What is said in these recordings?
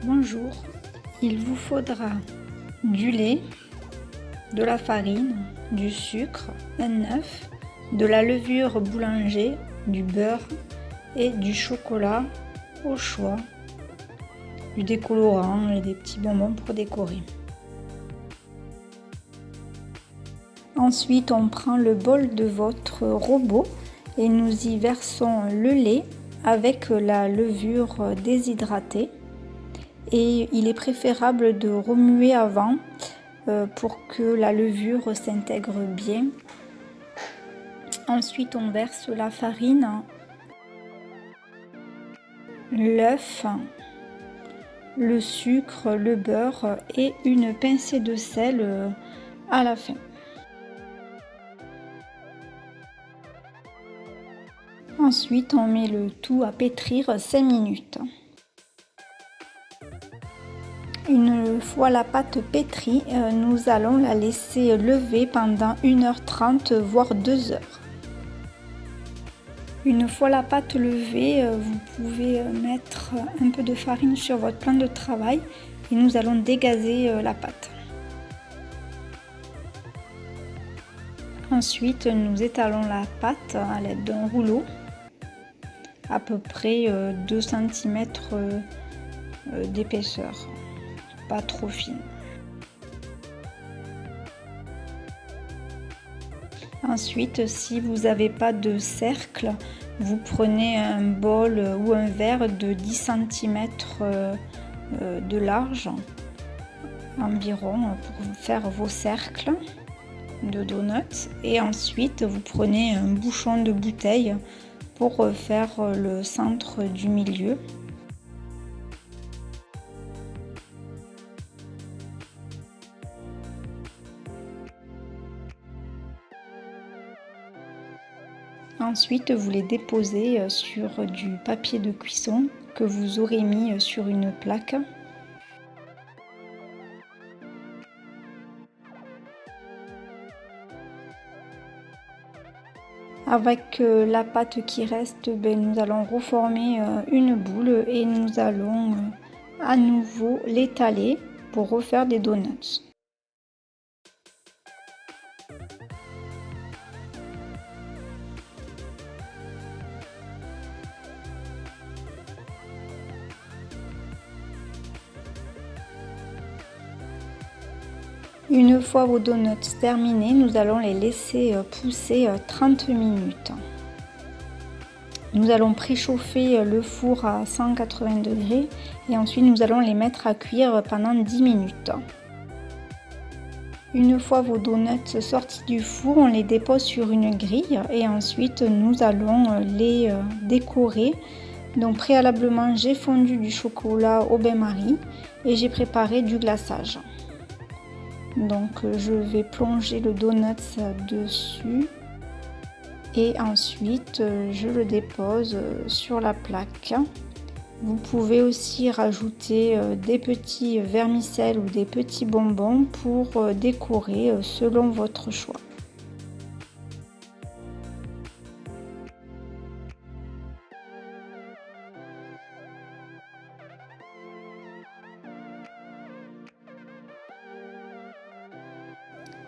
Bonjour, il vous faudra du lait, de la farine, du sucre, un œuf, de la levure boulanger, du beurre et du chocolat au choix, du décolorant et des petits bonbons pour décorer. Ensuite, on prend le bol de votre robot et nous y versons le lait avec la levure déshydratée. Et il est préférable de remuer avant pour que la levure s'intègre bien. Ensuite, on verse la farine, l'œuf, le sucre, le beurre et une pincée de sel à la fin. Ensuite, on met le tout à pétrir 5 minutes. Une fois la pâte pétrie, nous allons la laisser lever pendant 1h30 voire 2 heures. Une fois la pâte levée, vous pouvez mettre un peu de farine sur votre plan de travail et nous allons dégazer la pâte. Ensuite, nous étalons la pâte à l'aide d'un rouleau, à peu près 2 cm d'épaisseur. Pas trop fine. Ensuite, si vous n'avez pas de cercle, vous prenez un bol ou un verre de 10 cm de large environ pour faire vos cercles de donuts. Et ensuite, vous prenez un bouchon de bouteille pour faire le centre du milieu. Ensuite, vous les déposez sur du papier de cuisson que vous aurez mis sur une plaque. Avec la pâte qui reste, nous allons reformer une boule et nous allons à nouveau l'étaler pour refaire des donuts. Une fois vos donuts terminés, nous allons les laisser pousser 30 minutes. Nous allons préchauffer le four à 180 degrés et ensuite nous allons les mettre à cuire pendant 10 minutes. Une fois vos donuts sortis du four, on les dépose sur une grille et ensuite nous allons les décorer. Donc préalablement, j'ai fondu du chocolat au bain-marie et j'ai préparé du glaçage. Donc je vais plonger le donut dessus et ensuite je le dépose sur la plaque. Vous pouvez aussi rajouter des petits vermicelles ou des petits bonbons pour décorer selon votre choix.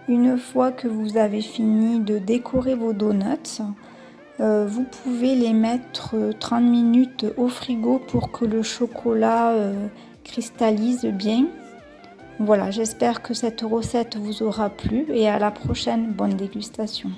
Une fois que vous avez fini de décorer vos donuts, vous pouvez les mettre 30 minutes au frigo pour que le chocolat cristallise bien. Voilà, j'espère que cette recette vous aura plu et à la prochaine, bonne dégustation.